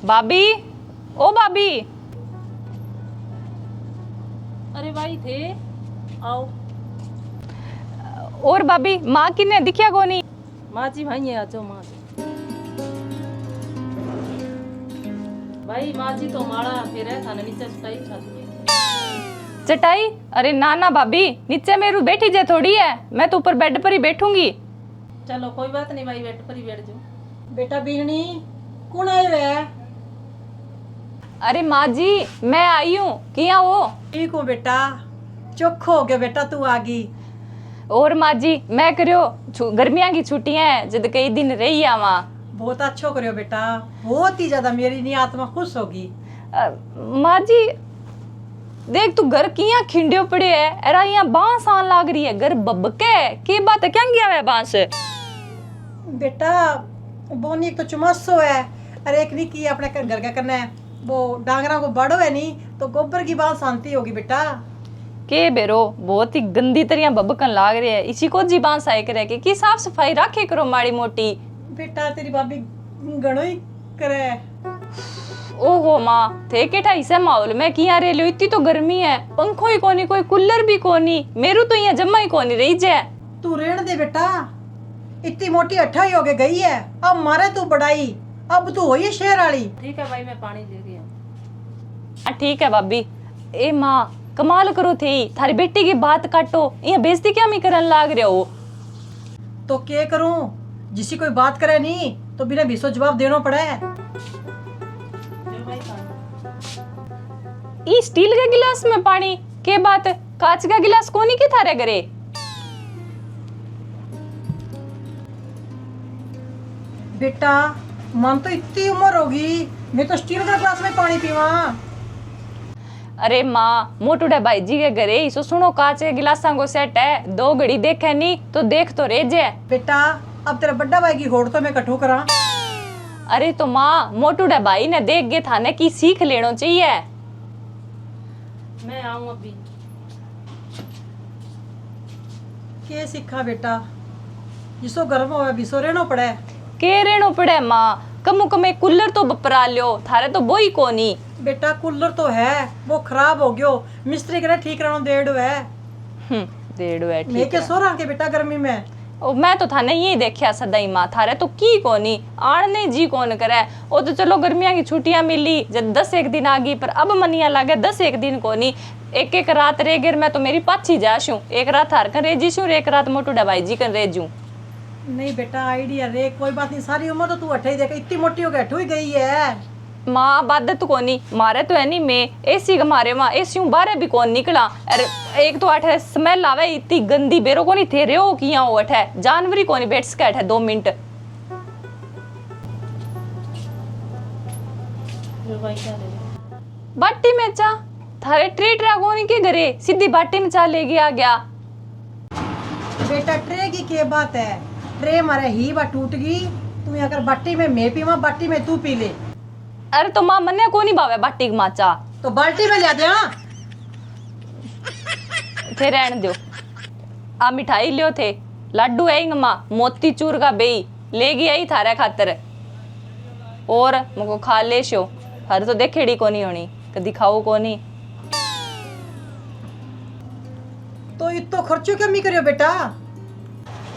भाभी, ओ भाभी। अरे भाई थे आओ। और भाभी माँ किने दिखया कोनी? माँ जी भाई है, आ जाओ माँ जी। भाई माँ जी तो माड़ा फिर है था नीचे चटाई छाती में। चटाई? अरे ना ना भाभी, नीचे मेरू बैठी जे थोड़ी है, मैं तो ऊपर बेड पर ही बैठूंगी। चलो कोई बात नहीं भाई, बेड पर ही बैठ जाओ। बेटा बीरनी कौन आए हुए है? अरे माँ जी, मैं आई हूँ, किया वो? ठीक हूँ बेटा, चोखो हो गया बेटा तू आ गई। और माँ जी मैं करियो गर्मियां की छुट्टियां हैं, जद कई दिन रही आवा। बहुत अच्छो करियो बेटा, बहुत ही ज्यादा मेरी नी आत्मा खुश होगी। माँ जी देख तू घर किया खिंडियो पड़े है, अरे यहाँ बांस आन लाग रही है, घर बबके की बात है, क्या गया है बांस? बेटा बोनी एक तो चुमसो है, अरे एक नहीं की अपने घर का करना है, वो डांगरा को बड़ो है नहीं तो गोबर की बात शांति होगी बेटा। के बेरो बहुत ही गंदी तरह बबकन लाग रही है, इसी को जी बांस आए करे कि साफ सफाई रखे करो माड़ी मोटी। बेटा तेरी भाभी घणो ही करे। ओहो माँ थे के ठाई से माहौल में किया रे लो, इतनी तो गर्मी है, पंखो ही कोनी, कोई कूलर भी कोनी, मेरू तो यहाँ जम्मा ही कोनी रही जे। तू रेण दे बेटा, इतनी मोटी अट्ठा ही हो के गई है, अब मारे तू बड़ाई, अब तू होई है शेर वाली। ठीक है भाई मैं पानी ले रही हूँ। ठीक है भाभी। ए माँ कमाल करो थे, थारी बेटी की बात काटो, यहाँ बेइज्जती क्या मी करन लाग रहे हो? तो क्या करूं, जिसी कोई बात करे नहीं तो बिना बीसो जवाब देना पड़े। ले भाई पानी। ई स्टील के गिलास में पानी के बात, कांच का गिलास कोनी के थारे घरे? बेटा मन तो इतनी उम्र होगी, मैं तो स्टील का ग्लास में पानी पीवा। अरे माँ मोटूडे भाई जी के घरे इसो सुनो कांच के गिलासा को सेट है, दो घड़ी देखे नहीं तो देख तो रह जे। बेटा अब तेरा बड्डा भाई की होड़ तो मैं कठू करा। अरे तो माँ मोटूडे भाई ने देख गए थाने की सीख लेना चाहिए। मैं आऊँ अभी। के सीखा बेटा, जिसो गर्म होवे बिसो रहना पड़े। के रेणो पड़े माँ, कमु कमे कूलर तो बपरा लियो, थारे तो बोई कोनी। बेटा कूलर तो है, वो खराब हो गयो, मिस्त्री करे ठीक रहना डेढ़ है। डेढ़ है मैं ठीक के है। सो रहा के बेटा गर्मी में। ओ मैं तो थाने यही देखा सदाई माँ, थारे तो की कोनी आने जी कौन करे। ओ तो चलो गर्मियां की छुट्टियां मिली जब 10 एक दिन आ गई, पर अब मनिया लागे 10 एक दिन कोनी, एक एक रात रह गिर, मैं तो मेरी पाछी जाशू, एक रात हार कर रह जीशू, एक रात मोटूडा भाई जी कर रह जू। नहीं बेटा आइडिया रे, कोई बात नहीं, सारी उम्र तो तू अठे ही देख, इतनी मोटी हो गई अठू ही गई है। माँ बादत कोनी मारे तो है नहीं, मैं एसी का मारे माँ एसी बारे भी कौन निकला। अरे एक तो अठे स्मेल आवे इतनी गंदी, बेरो कोनी थे रे हो किया हो अठे जानवरी कोनी बैठ सके अठे 2 मिनट। ले भाई क्या ले ले। बाटी में चा थारे ट्रेट रा कोनी के घरे, सीधी बाटी में चा लेके आ गया। बेटा ट्रे की क्या बात है, ट्रे मारे ही बा टूट गई, तू अगर बाटी में मैं पीवा, बाटी में तू पी ले। अरे तो माँ मन्ने कोनी भावे बाटी का माचा, तो बाल्टी में ले दे। थे रहन दो। आ मिठाई लियो थे, लड्डू है माँ मोती चूर का बेई लेगी आई थारे खातर, और मुझको खा ले शो, हर तो देखेड़ी कोनी होनी, कदी खाओ कोनी। तो इतो खर्चो क्यों नहीं करियो बेटा?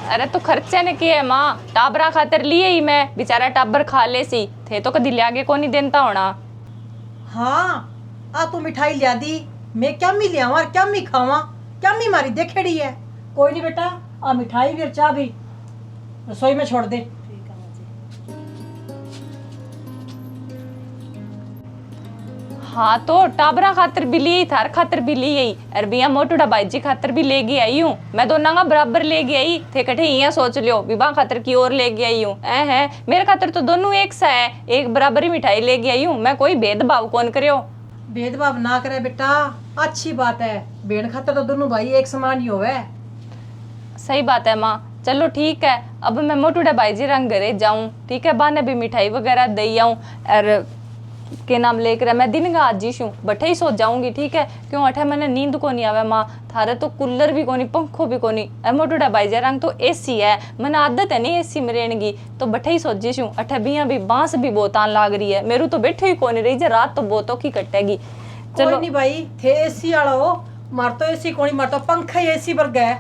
अरे तो खर्चे ने किए माँ, टाबरा खातर लिए ही मैं, बेचारा टाबर खा ले सी, थे तो कदी लियागे कोनी देनता होना। हाँ आ तू मिठाई लिया दी, मैं क्या मी लियावा और क्या मी खावा, क्या मी मारी देखेड़ी है। कोई नहीं बेटा, आ मिठाई भी और चाह भी रसोई में छोड़ दे। ठीक है माँ जी। हाँ तो टाबरा खातर भी ली, थार खातर भी ली आई, अरे भैया मोटूडा भाई जी खातर भी लेगी आई हूँ, मैं दोनों का बराबर लेगी आई थे, कठे यहाँ सोच लियो विवाह खातर की ओर लेगी आई हूँ। है मेरे खातर तो दोनों एक सा है, एक बराबर ही मिठाई लेगी आई हूँ, मैं कोई भेदभाव कौन करियो। भेदभाव ना करे बेटा, अच्छी बात है, बेन खातर तो दोनों भाई एक समान ही होवे। सही बात है माँ, चलो ठीक है, अब मैं मोटूडा भाई जी रंग घरे जाऊँ, ठीक है, बाने भी मिठाई वगैरह दे आऊँ, और के नाम लेकर मैं दिन का आज जीशू बठे ही सो जाऊंगी, ठीक है। क्यों अठे मैंने नींद को नहीं आवे माँ, थारे तो कूलर भी कोनी, पंखो भी कोनी, मोटोड़ा भाई रंग तो एसी है, मैंने आदत है नहीं एसी में रहने की, तो बठे ही सो जीशू। अठे बिया भी बांस भी बहुत आन लाग रही है, मेरू तो बैठे ही कोनी रही, रात तो बहुत औखी कटेगी। चलो नहीं भाई, थे एसी वाला हो, मार तो एसी कोनी, मार तो पंखा ही एसी पर गए।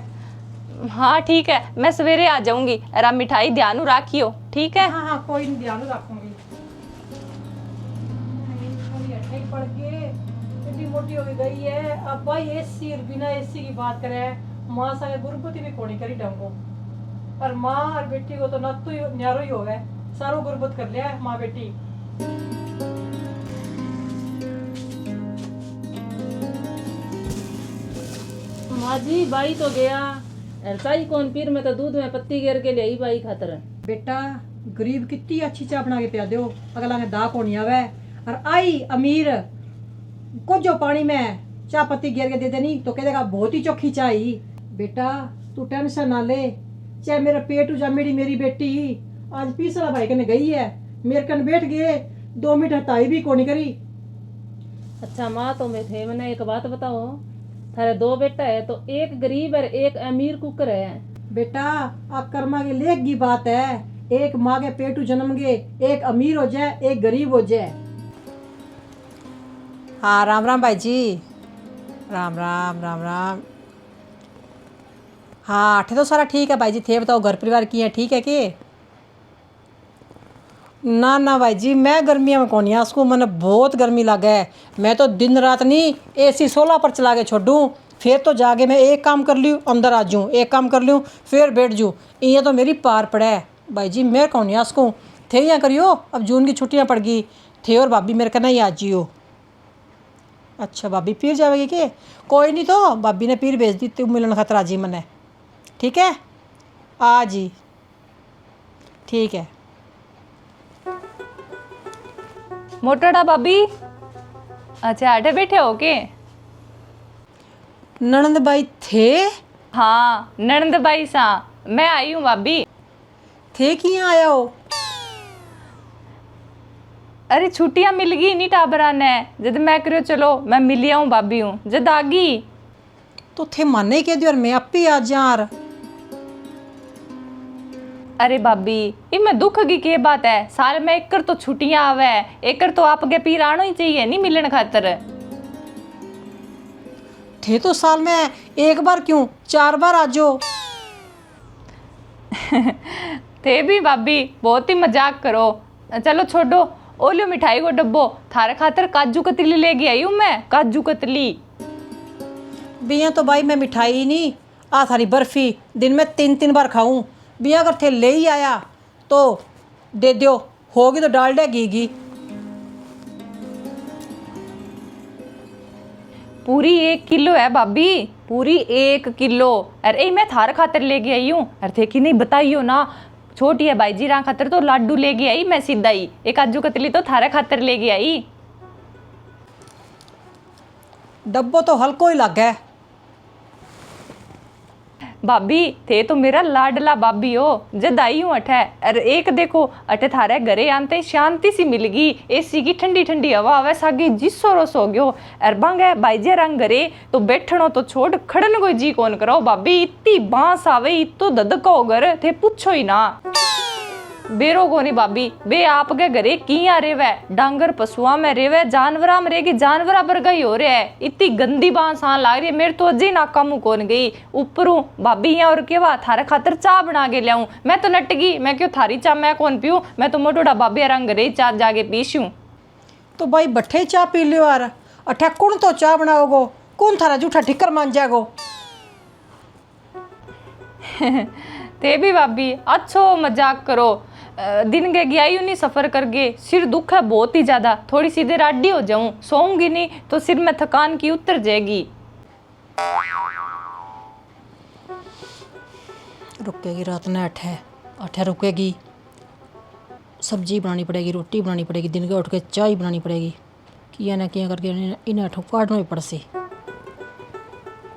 हाँ ठीक है, मैं सवेरे आ जाऊंगी, और आप मिठाई ध्यान रखियो, ठीक है। हाँ हाँ कोई नहीं, ध्यान रखूंगी। पड़ के इतनी मोटी हो गई है अब भाई, एसी और बिना एसी की बात करें, माँ सारे गुरबती भी कोनी करी डंगो, पर माँ और बेटी को तो न तो न्यारो ही हो गए, सारो गुरबत कर लिया है माँ बेटी। माँ जी बाई तो गया, चाई कौन पीर में तो दूध में पत्ती गिर के ले बाई खातर। बेटा गरीब कितनी अच्छी चाय बना के पिया दो, अगला ने दा कोनी आवे, और आई अमीर को जो पानी में चाय पत्ती गिर के दे देनी तो कह देगा बहुत ही चोखी चाय। बेटा तू टेंशन ना ले, चाहे मेरा पेट हो जा, मेरी बेटी आज पीसरा भाई कने गई है, मेरे कन बैठ गए 2 मिनट हताई भी कोनी करी। अच्छा माँ तो मैं थे मैंने एक बात बताओ, थारे 2 बेटा है तो एक गरीब और एक अमीर कुकर है। बेटा आप कर्मा के लेख की बात है, एक माँ के पेटू जन्म गए, एक अमीर हो जाए एक गरीब हो जाए। हाँ राम राम भाई जी, राम राम राम राम। हाँ अठे तो सारा ठीक है भाई जी, थे बताओ घर परिवार की है ठीक है कि? ना ना भाई जी, मैं गर्मियों में कौन उसको, मैंने बहुत गर्मी लगे है, मैं तो दिन रात नहीं एसी 16 पर चला के छोड़ूँ, फिर तो जाके मैं एक काम कर लूँ अंदर आ जाऊँ, एक काम कर लूँ फिर बैठ जाऊँ, ये तो मेरी पार पड़ा है भाई जी। मैं कौन उसको थे यहाँ करियो, अब जून की छुट्टियाँ पड़ गई थे और भाभी मेरे कहना ही आ जियो। अच्छा भाभी पीर जाएगी कि? कोई नहीं, तो भाभी ने पीर भेज दी तू मिलन खतरा जी मैंने, ठीक है आ जी, ठीक है। मोटड़ा भाभी, अच्छा आटे बैठे हो के? ननंद भाई थे? हाँ ननंद भाई सा मैं आई हूँ भाभी। थे कि यहाँ आया हो? अरे छुट्टियां मिल गई नहीं टाबरा ने, जद मैं करो चलो मैं मिल आऊँ भाभी हूँ, जद आ गई तो थे माने के दियो और मैं आप ही आ जा। अरे भाभी इनमें दुख की क्या बात है, साल में एक कर तो छुट्टियां आवे, एक कर तो आपके पीर आना ही चाहिए नहीं मिलने खातर। थे तो साल में एक बार क्यों 4 बार आ जाओ। थे भी भाभी बहुत ही मजाक करो, चलो छोड़ो, ओलियो मिठाई को डब्बो थारे खातर काजू कतली लेके आई हूँ मैं, काजू कतली। बिया तो भाई मैं मिठाई नहीं, आ थारी बर्फी दिन में 3 बार खाऊं, बिया अगर थे ले ही आया तो दे दियो, होगी तो डाल घी। पूरी 1 किलो है भाभी, पूरी 1 किलो। अरे मैं थारे खातर लेके आई हूँ, अरे थे कि नहीं बताइयो ना, छोटी है भाई जी रा खातर तो लाडू लेके आई मैं सीधा ही, एक काजू कतली तो थारे खातर लेके आई। डब्बो तो हल्को ही लग है। भाभी थे तो मेरा लाडला भाभी हो, जद आई हूँ अठे, अरे एक देखो अठे थारे घरे आनते शांति सी मिल गई, एसी की ठंडी ठंडी हवा आवे सागी जिसो रोस हो गयो। अर बांगे भाई जे रंग घरे तो बैठनो तो छोड़ खड़न कोई जी कौन करो भाभी, इतनी बांस आवे इतो ददको घर थे पूछो ही ना। बेरो को नहीं भाभी, बे आपके घरे किया रेवे, डांगर पशुआ में रेवे, जानवरा में रेगी, जानवरा पर गई हो रहा है, इतनी गंदी बांस आन लाग रही है, मेरे तो अजे नाका मुँह कौन गई ऊपरू भाभी यहाँ और केवा थारे खातर चाह बना के लियाऊं, मैं तो नट गई, मैं क्यों थारी चाह मैं कौन पीऊं, मैं तो मोटोड़ा भाभी रंग घरे चाह जाके पीसूं। तो भाई बट्ठे चाह पी लियो यार, अठा कौन तो चाह बनाओगो, कौन थारा जूठा ठिक्कर मान जाएगो। ते भी भाभी अच्छो मजाक करो, दिन के गया ही नहीं सफ़र करके, सिर दुख है बहुत ही ज़्यादा, थोड़ी सी देर आडी हो जाऊं, सोऊंगी नहीं तो सिर में थकान की उतर जाएगी। रुकेगी रात ने अठे रुकेगी, सब्जी बनानी पड़ेगी, रोटी बनानी पड़ेगी, दिन के उठ के चाय बनानी पड़ेगी, किया ना किया करके इन्हें अठो काटना ही पड़सी।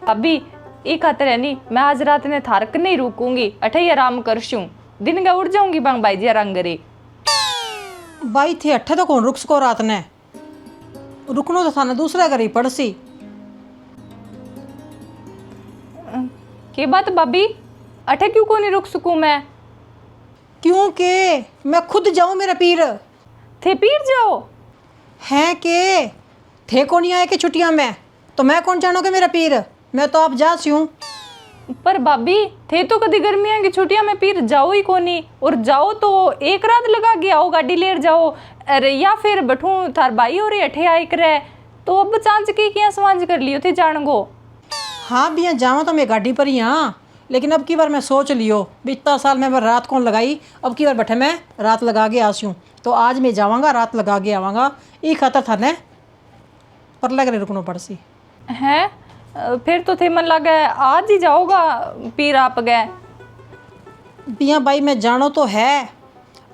अभी ई खातर है नहीं, मैं आज रात ने थारक नहीं रुकूंगी, अठे ही आराम करशूं, दिन का उड़ जाऊंगी बांग भाई जी रंग रे। भाई थे अठे तो कौन रुक सको रात ने, रुकनो तो थाने दूसरा घर ही पड़सी। के बात भाभी, अठे क्यों को नहीं रुक सकूं मैं? क्योंकि मैं खुद जाऊं मेरा पीर थे पीर जाओ। हैं के थे को नहीं आए कि छुट्टियां में, तो मैं कौन जानो के मेरा पीर, मैं तो आप जा सी हूँ। पर भाभी थे तो कभी गर्मियां की छुट्टियां में पीर जाओ ही कोनी, और जाओ तो एक रात लगा के आओ, गाड़ी लेर जाओ। अरे या फिर बैठू थार भाई और अठे आई करे, तो अब चांच की किया समाज कर लियो थे जान गो। हाँ भैया जाऊँ तो मैं गाड़ी पर ही हाँ, लेकिन अब की बार मैं सोच लियो भी इतना साल मैं रात कौन लगाई, अब की बार बैठे मैं रात लगा के आसी हूँ, तो आज मैं जावांगा रात लगा के आवांगा। ये खतर था ने पर लग रहे रुकनो पड़सी हैं फिर तो थे मन लगे आज ही जाओगा पीर आप गए। बिया भाई मैं जानो तो है,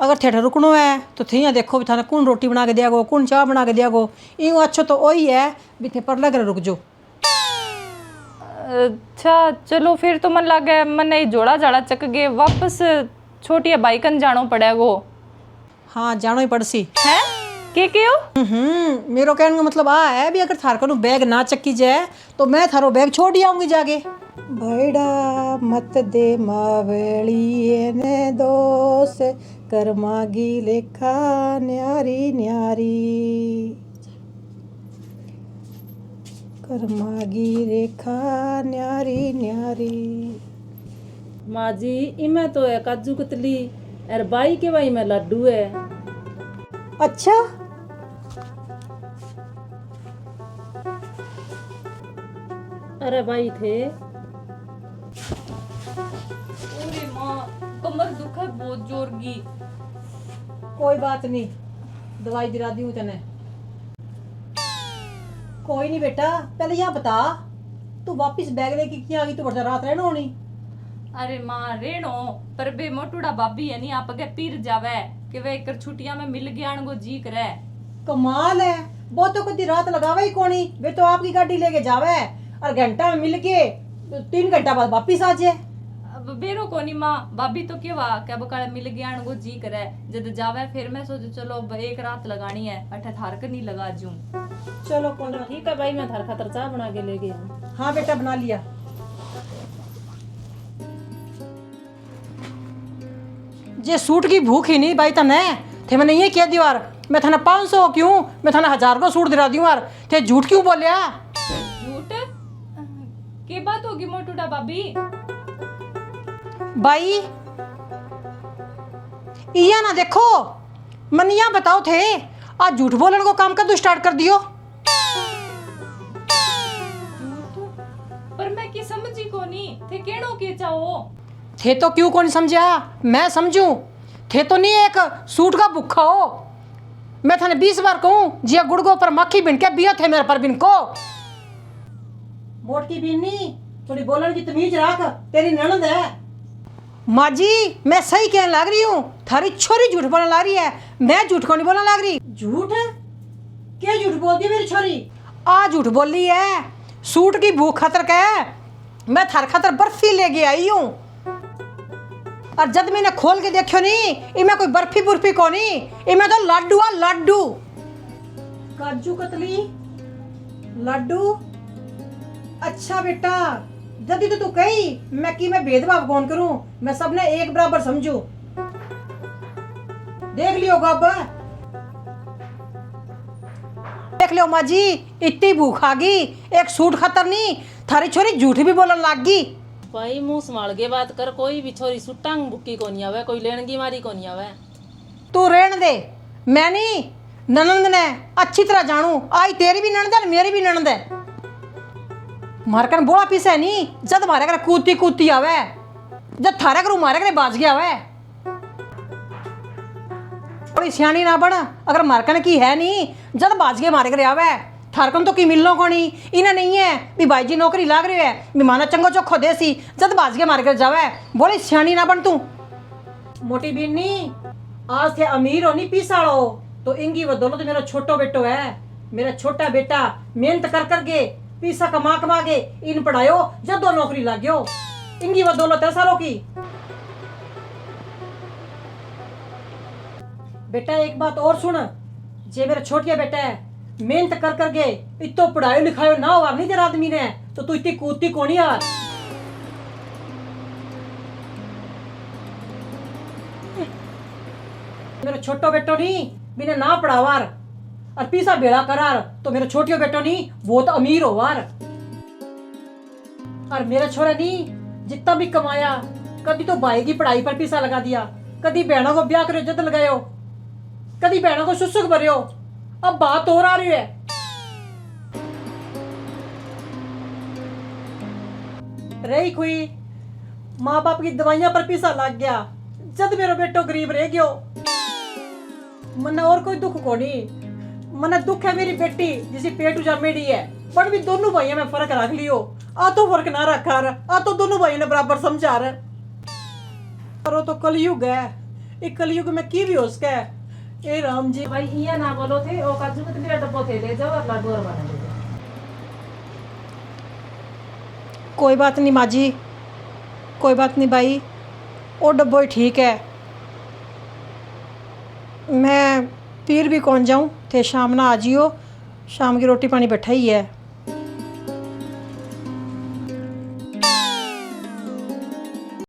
अगर ठेठा रुकनो है तो थे यहाँ देखो भी थाने कौन रोटी बना के दिया गो, कौन चाय बना के दिया गो, यूँ अच्छा तो वही है भी थे पर लग रहे रुक जो। अच्छा चलो फिर तो मन लगे मन ये जोड़ा जाड़ा चक गए वापस छोटी बाइकन जानो पड़ेगो। हाँ जानो ही पड़सी है के हो? मेरो कहने का मतलब आ है भी अगर थार को बैग ना चक्की जाए तो मैं थारो बैग छोड़ ही आऊंगी जाके। बड़ा मत दे मावेली ने दोस कर मागी लेखा न्यारी न्यारी, कर मागी रेखा न्यारी न्यारी। माँ जी इमे तो है काजू कतली, और बाई के भाई में लड्डू है। अच्छा अरे भाई थे अरे माँ कमर दुख है बहुत जोर की। कोई बात नहीं, दवाई दिला दी हूँ तेने। कोई नहीं बेटा, पहले यहाँ बता तू वापिस बैग लेके क्या आ गई, तू बढ़ता रात रहना होनी। अरे माँ रेणो पर बे मोटूड़ा भाभी है नहीं आप अगे पीर जावे कि वे एक छुट्टियां में मिल गया को जी करे। कमाल है, वो तो कदी रात लगावे ही कोनी, वे तो आपकी गाड़ी लेके जावे और घंटा में मिल के 3 घंटा बाद वापिस आ जाए। अब बेरो कोनी माँ भाभी तो क्या क्या बकाले मिल गया को जी करे, जद जावे फिर मैं सोचू चलो अब एक रात लगानी है अठे थार कर नहीं लगा जूं। चलो कौन। ठीक है भाई मैं थार खातर चाय बना के ले गई। हाँ बेटा बना लिया। जे सूट की भूख ही नहीं भाई तने थे मैंने ये कह दिया मैं थाना 500 क्यों, मैं थाना 1000 को सूट दिला दियो यार, थे झूठ क्यों बोलिया? झूठ के बात होगी मोटूड़ा भाभी? भाई इया ना देखो मन यहाँ बताओ थे आज झूठ बोलने को काम कदू स्टार्ट कर दियो। झूठ पर मैं की समझी कोनी थे केड़ो के चाहो। थे तो क्यों कौन समझा, मैं समझू थे तो नहीं एक सूट का भूखा हो। मैं थाने 20 बार कहूँ जिया गुड़गो पर मक्खी बिन के बिया थे मेरे पर बिन को। मोटकी बिन्नी थोड़ी बोलने की तमीज रख, तेरी ननद है। माँ जी मैं सही कहने लग रही हूँ, थारी छोरी झूठ बोलने लग रही है, मैं झूठ को नहीं बोलने लग रही। झूठ क्या झूठ बोलती है मेरी छोरी? आ झूठ बोल रही है, सूट की भूख खतर के मैं थार खातर बर्फी लेके आई हूँ, और जब मैंने खोल के देखो नहीं इमें कोई बर्फी बुर्फी को नहीं, इमें तो लड्डू आ लड्डू, काजू कतली लड्डू। अच्छा बेटा जल्दी तो तू कही मैं कि मैं भेदभाव कौन करूं, मैं सबने एक बराबर समझू। देख लियो गब, देख लियो माँ जी इतनी भूख आ गई, एक सूट खतर नहीं थारी छोरी झूठ भी बोलन लाग गई। भाई मुंह संभाल के बात कर, कोई भी छोरी सुटांग बुक्की को नहीं आवे, कोई लेन की मारी को नहीं आवे। तू रहने दे, मैं नहीं ननंद ने अच्छी तरह जानू, आई तेरी भी ननद है मेरी भी ननद है। मारकन बोला पीस है नहीं, जब मारे कर कूदती कूदती आवे, जब थारे करू मारे करे बाज गया आवे। थोड़ी सियानी ना बन, अगर मारकन की है नहीं जब बाज के मारे करे आवे, थारकन तो की मिलनो को नहीं, इन्हें नहीं है भी भाई जी नौकरी लाग रही है भी माना चंगो चोखो देसी, जब बाज के मारे कर जावे। बोली सियानी ना बन तू। मोटी बिन्नी आज थे अमीर होनी पीसाड़ो तो इंगी बदौलत तो मेरा छोटो बेटो है, मेरा छोटा बेटा मेहनत कर करके पीसा कमा कमा के इन पढ़ायो जब दो नौकरी लग गयो, इंगी बदौलत है सारों की। बेटा एक बात और सुन, जे मेरा छोटिया बेटा है मेहनत कर करके इतो पढ़ाई लिखाई ना हुआ नहीं तेरा आदमी ने, तो तू इतनी कूदती कौन यार। मेरा छोटो बेटो नहीं बिना ना पढ़ावार और पीसा बेड़ा करार, तो मेरा छोटियो बेटो नहीं बहुत अमीर होवार। और मेरा छोरा नहीं जितना भी कमाया कभी तो भाई की पढ़ाई पर पैसा लगा दिया, कभी बहनों को ब्याह करो जद लगायो, कभी बहनों को सुसुक भरियो। अब बात और आ रही है। रही कोई माँ बाप की दवाइयां पर पैसा लग गया, जद मेरा बेटो गरीब रह गयो। मने और कोई दुख को नहीं, मने दुख है मेरी बेटी जिसे पेट उजामेड़ी है, पर भी दोनों भाइयों में फर्क रख लियो। आ तो फर्क ना रखा रहा, आ तो दोनों भाइयों ने बराबर समझा रहे। पर वो तो कलयुग है, एक कलयुग में की भी हो सके। ए राम जी भाई ये ना बोलो थे ओ काजू के तेरे डब्बो थे ले जाओ और लड्डू और बना दे। कोई बात नहीं माँ जी, कोई बात नहीं भाई, वो डब्बो ही ठीक है। मैं फिर भी कौन जाऊँ थे, शाम ना आ जियो, शाम की रोटी पानी बैठा ही है।